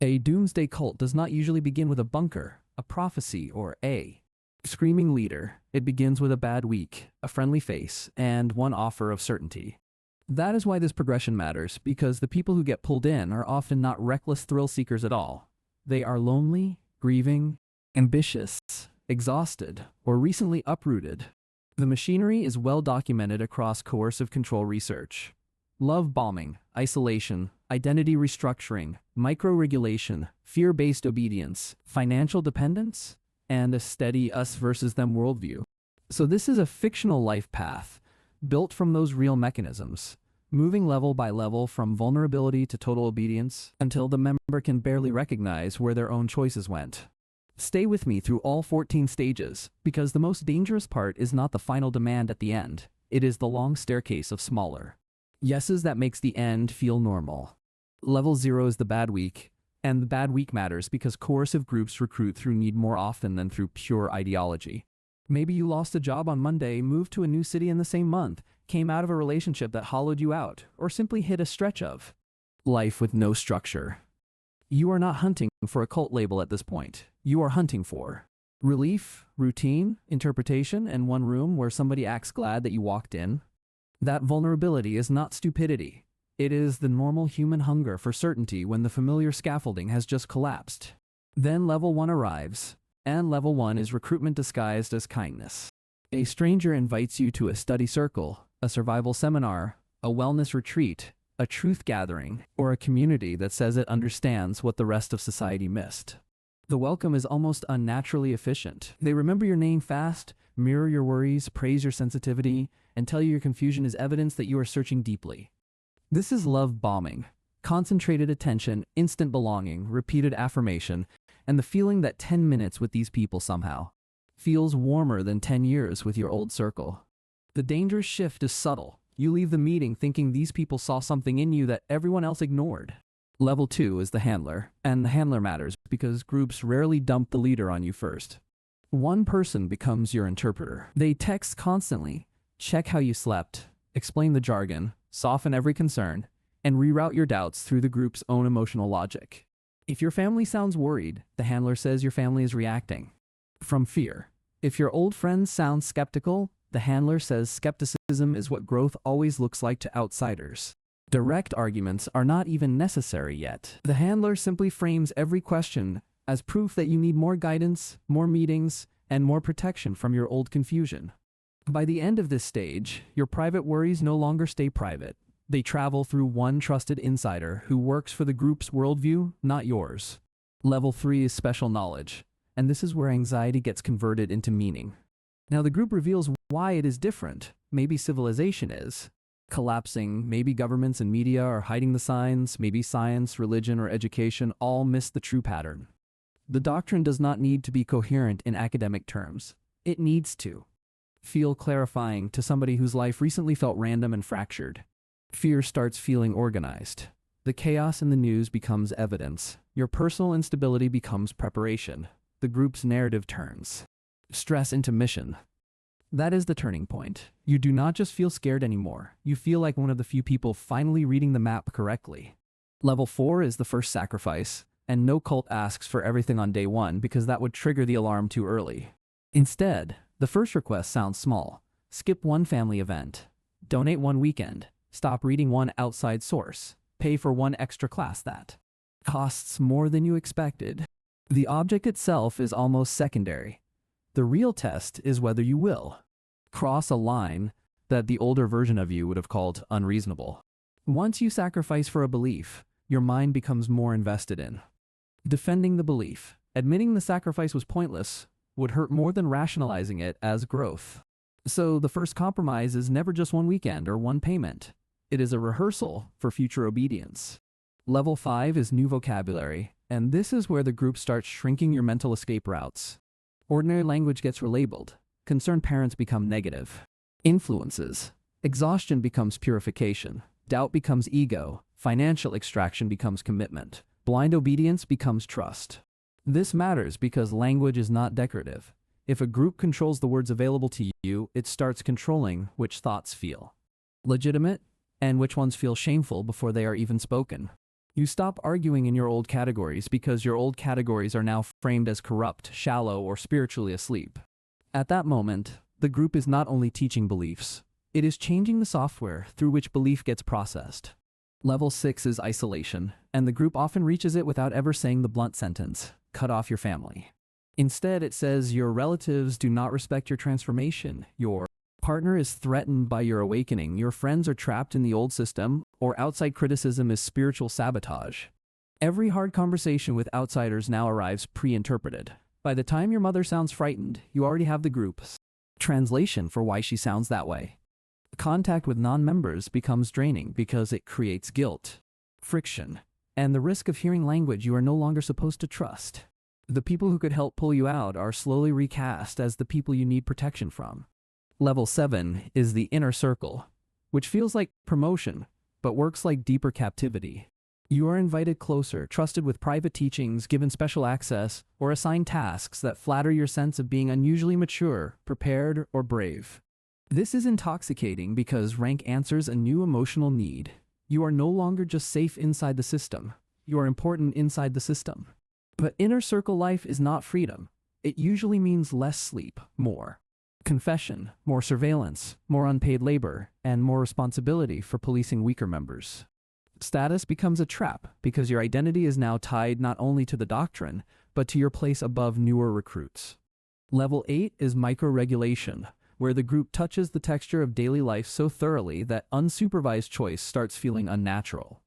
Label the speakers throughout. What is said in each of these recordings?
Speaker 1: A doomsday cult does not usually begin with a bunker, a prophecy, or a screaming leader. It begins with a bad week, a friendly face, and one offer of certainty. That is why this progression matters, because the people who get pulled in are often not reckless thrill seekers at all. They are lonely, grieving, ambitious, exhausted, or recently uprooted. The machinery is well documented across coercive control research. Love bombing, isolation, identity restructuring, micro-regulation, fear-based obedience, financial dependence, and a steady us versus them worldview. So this is a fictional life path, built from those real mechanisms, moving level by level from vulnerability to total obedience until the member can barely recognize where their own choices went. Stay with me through all 14 stages, because the most dangerous part is not the final demand at the end, it is the long staircase of smaller yeses that makes the end feel normal. Level 0 is the bad week, and the bad week matters because coercive groups recruit through need more often than through pure ideology. Maybe you lost a job on Monday, moved to a new city in the same month, came out of a relationship that hollowed you out, or simply hit a stretch of life with no structure. You are not hunting for a cult label at this point. You are hunting for relief, routine, interpretation, and one room where somebody acts glad that you walked in. That vulnerability is not stupidity. It is the normal human hunger for certainty when the familiar scaffolding has just collapsed. Then level 1 arrives, and level 1 is recruitment disguised as kindness. A stranger invites you to a study circle, a survival seminar, a wellness retreat, a truth gathering, or a community that says it understands what the rest of society missed. The welcome is almost unnaturally efficient. They remember your name fast, mirror your worries, praise your sensitivity, and tell you your confusion is evidence that you are searching deeply. This is love bombing. Concentrated attention, instant belonging, repeated affirmation, and the feeling that 10 minutes with these people somehow feels warmer than 10 years with your old circle. The dangerous shift is subtle. You leave the meeting thinking these people saw something in you that everyone else ignored. Level 2 is the handler, and the handler matters because groups rarely dump the leader on you first. One person becomes your interpreter. They text constantly, check how you slept, explain the jargon, soften every concern, and reroute your doubts through the group's own emotional logic. If your family sounds worried, the handler says your family is reacting from fear. If your old friends sound skeptical, the handler says skepticism is what growth always looks like to outsiders. Direct arguments are not even necessary yet. The handler simply frames every question as proof that you need more guidance, more meetings, and more protection from your old confusion. By the end of this stage, your private worries no longer stay private. They travel through one trusted insider who works for the group's worldview, not yours. Level 3 is special knowledge, and this is where anxiety gets converted into meaning. Now the group reveals why it is different. Maybe civilization is collapsing, maybe governments and media are hiding the signs, maybe science, religion, or education all miss the true pattern. The doctrine does not need to be coherent in academic terms. It needs to feel clarifying to somebody whose life recently felt random and fractured. Fear starts feeling organized. The chaos in the news becomes evidence. Your personal instability becomes preparation. The group's narrative turns stress into mission. That is the turning point. You do not just feel scared anymore. You feel like one of the few people finally reading the map correctly. Level 4 is the first sacrifice, and no cult asks for everything on day 1 because that would trigger the alarm too early. Instead, the first request sounds small. Skip one family event. Donate one weekend. Stop reading one outside source. Pay for one extra class that costs more than you expected. The object itself is almost secondary. The real test is whether you will cross a line that the older version of you would have called unreasonable. Once you sacrifice for a belief, your mind becomes more invested in defending the belief. Admitting the sacrifice was pointless would hurt more than rationalizing it as growth. So the first compromise is never just one weekend or one payment. It is a rehearsal for future obedience. Level 5 is new vocabulary, and this is where the group starts shrinking your mental escape routes. Ordinary language gets relabeled. Concerned parents become negative influences. Exhaustion becomes purification. Doubt becomes ego. Financial extraction becomes commitment. Blind obedience becomes trust. This matters because language is not decorative. If a group controls the words available to you, it starts controlling which thoughts feel legitimate and which ones feel shameful before they are even spoken. You stop arguing in your old categories because your old categories are now framed as corrupt, shallow, or spiritually asleep. At that moment, the group is not only teaching beliefs, it is changing the software through which belief gets processed. Level 6 is isolation, and the group often reaches it without ever saying the blunt sentence, cut off your family. Instead, it says your relatives do not respect your transformation, your partner is threatened by your awakening, your friends are trapped in the old system, or outside criticism is spiritual sabotage. Every hard conversation with outsiders now arrives pre-interpreted. By the time your mother sounds frightened, you already have the group's translation for why she sounds that way. Contact with non-members becomes draining because it creates guilt, friction, and the risk of hearing language you are no longer supposed to trust. The people who could help pull you out are slowly recast as the people you need protection from. Level 7 is the inner circle, which feels like promotion, but works like deeper captivity. You are invited closer, trusted with private teachings, given special access, or assigned tasks that flatter your sense of being unusually mature, prepared, or brave. This is intoxicating because rank answers a new emotional need. You are no longer just safe inside the system. You are important inside the system. But inner circle life is not freedom. It usually means less sleep, more confession, more surveillance, more unpaid labor, and more responsibility for policing weaker members. Status becomes a trap because your identity is now tied not only to the doctrine, but to your place above newer recruits. Level 8 is micro-regulation, where the group touches the texture of daily life so thoroughly that unsupervised choice starts feeling unnatural.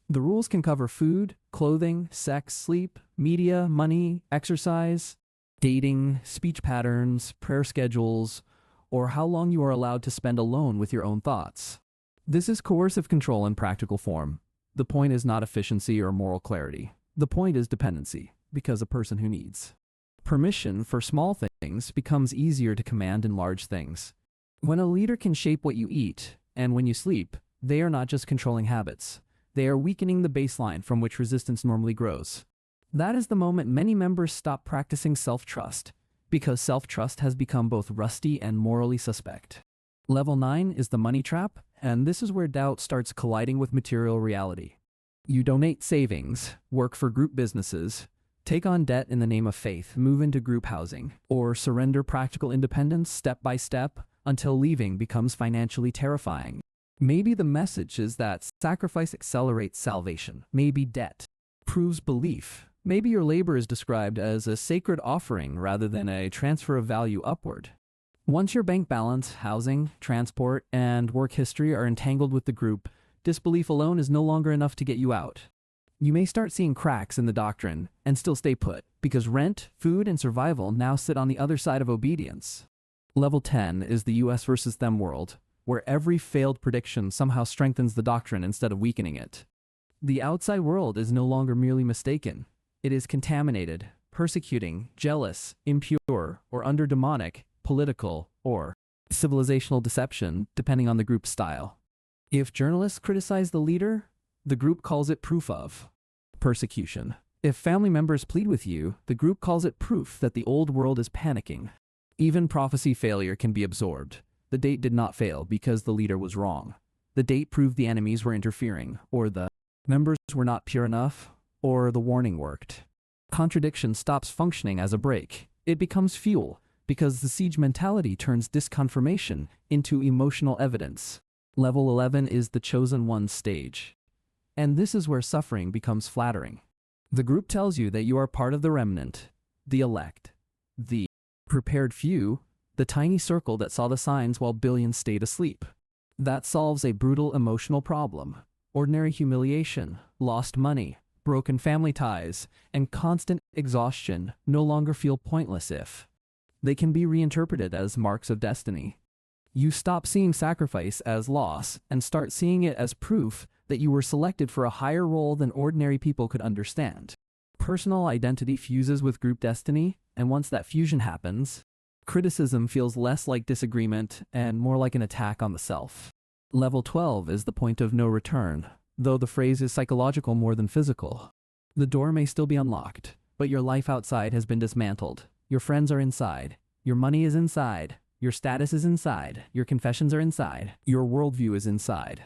Speaker 1: The rules can cover food, clothing, sex, sleep, media, money, exercise, dating, speech patterns, prayer schedules, or how long you are allowed to spend alone with your own thoughts. This is coercive control in practical form. The point is not efficiency or moral clarity. The point is dependency, because a person who needs permission for small things becomes easier to command in large things. When a leader can shape what you eat, and when you sleep, they are not just controlling habits. They are weakening the baseline from which resistance normally grows. That is the moment many members stop practicing self-trust, because self-trust has become both rusty and morally suspect. Level 9 is the money trap, and this is where doubt starts colliding with material reality. You donate savings, work for group businesses, take on debt in the name of faith, move into group housing, or surrender practical independence step by step until leaving becomes financially terrifying. Maybe the message is that sacrifice accelerates salvation. Maybe debt proves belief. Maybe your labor is described as a sacred offering rather than a transfer of value upward. Once your bank balance, housing, transport, and work history are entangled with the group, disbelief alone is no longer enough to get you out. You may start seeing cracks in the doctrine and still stay put, because rent, food, and survival now sit on the other side of obedience. Level 10 is the us versus them world, where every failed prediction somehow strengthens the doctrine instead of weakening it. The outside world is no longer merely mistaken. It is contaminated, persecuting, jealous, impure, or under demonic, political, or civilizational deception, depending on the group's style. If journalists criticize the leader, the group calls it proof of persecution. If family members plead with you, the group calls it proof that the old world is panicking. Even prophecy failure can be absorbed. The date did not fail because the leader was wrong. The date proved the enemies were interfering, or the members were not pure enough, or the warning worked. Contradiction stops functioning as a break. It becomes fuel, because the siege mentality turns disconfirmation into emotional evidence. Level 11 is the chosen one stage. And this is where suffering becomes flattering. The group tells you that you are part of the remnant, the elect, the prepared few, the tiny circle that saw the signs while billions stayed asleep. That solves a brutal emotional problem. Ordinary humiliation, lost money, broken family ties, and constant exhaustion no longer feel pointless if they can be reinterpreted as marks of destiny. You stop seeing sacrifice as loss and start seeing it as proof that you were selected for a higher role than ordinary people could understand. Personal identity fuses with group destiny, and once that fusion happens, criticism feels less like disagreement and more like an attack on the self. Level 12 is the point of no return, though the phrase is psychological more than physical. The door may still be unlocked, but your life outside has been dismantled. Your friends are inside. Your money is inside. Your status is inside. Your confessions are inside. Your worldview is inside.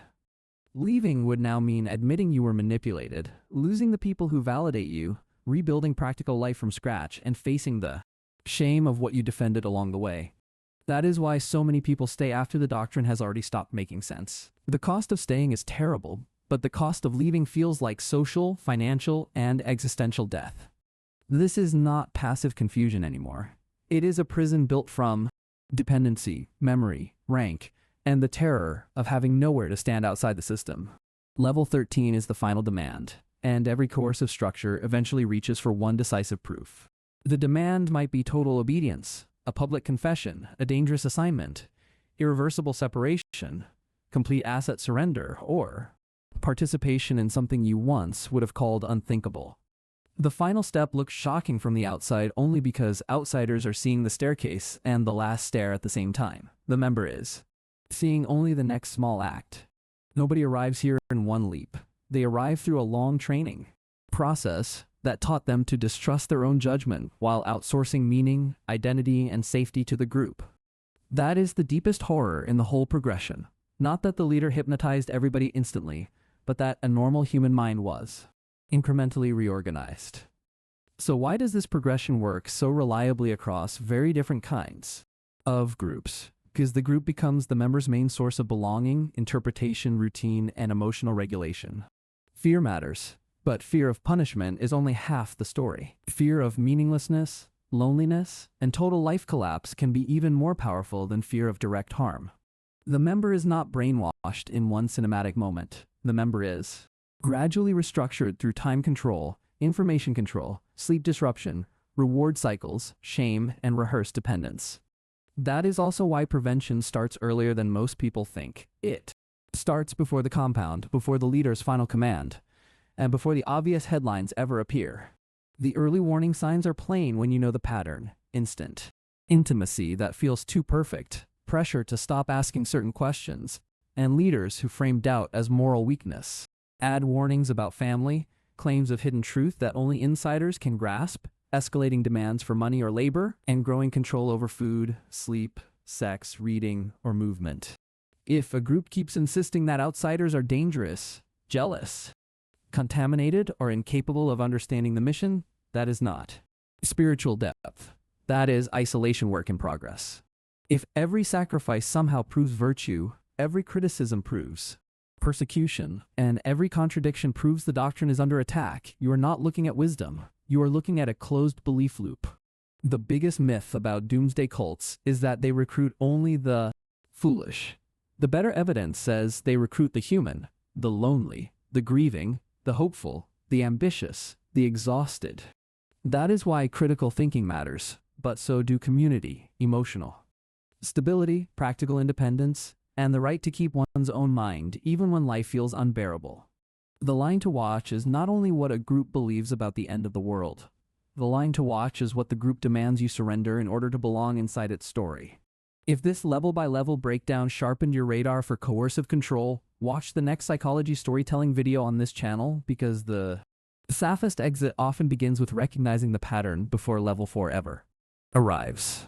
Speaker 1: Leaving would now mean admitting you were manipulated, losing the people who validate you, rebuilding practical life from scratch, and facing the shame of what you defended along the way. That is why so many people stay after the doctrine has already stopped making sense. The cost of staying is terrible, but the cost of leaving feels like social, financial, and existential death. This is not passive confusion anymore. It is a prison built from dependency, memory, rank, and the terror of having nowhere to stand outside the system. Level 13 is the final demand, and every coercive structure eventually reaches for one decisive proof. The demand might be total obedience, a public confession, a dangerous assignment, irreversible separation, complete asset surrender, or participation in something you once would have called unthinkable. The final step looks shocking from the outside only because outsiders are seeing the staircase and the last stair at the same time. The member is seeing only the next small act. Nobody arrives here in one leap. They arrive through a long training process that taught them to distrust their own judgment while outsourcing meaning, identity, and safety to the group. That is the deepest horror in the whole progression. Not that the leader hypnotized everybody instantly, but that a normal human mind was incrementally reorganized. So why does this progression work so reliably across very different kinds of groups? Because the group becomes the member's main source of belonging, interpretation, routine, and emotional regulation. Fear matters, but fear of punishment is only half the story. Fear of meaninglessness, loneliness, and total life collapse can be even more powerful than fear of direct harm. The member is not brainwashed in one cinematic moment. The member is gradually restructured through time control, information control, sleep disruption, reward cycles, shame, and rehearsed dependence. That is also why prevention starts earlier than most people think. It starts before the compound, before the leader's final command, and before the obvious headlines ever appear. The early warning signs are plain when you know the pattern. Instant intimacy that feels too perfect, pressure to stop asking certain questions, and leaders who frame doubt as moral weakness. Add warnings about family, claims of hidden truth that only insiders can grasp, escalating demands for money or labor, and growing control over food, sleep, sex, reading, or movement. If a group keeps insisting that outsiders are dangerous, jealous, contaminated, or incapable of understanding the mission, that is not spiritual depth. That is isolation work in progress. If every sacrifice somehow proves virtue, every criticism proves persecution, and every contradiction proves the doctrine is under attack, you are not looking at wisdom. You are looking at a closed belief loop. The biggest myth about doomsday cults is that they recruit only the foolish. The better evidence says they recruit the human, the lonely, the grieving, the hopeful, the ambitious, the exhausted. That is why critical thinking matters, but so do community, emotional stability, practical independence, and the right to keep one's own mind even when life feels unbearable. The line to watch is not only what a group believes about the end of the world. The line to watch is what the group demands you surrender in order to belong inside its story. If this level-by-level breakdown sharpened your radar for coercive control, watch the next psychology storytelling video on this channel, because the safest exit often begins with recognizing the pattern before level 4 ever arrives.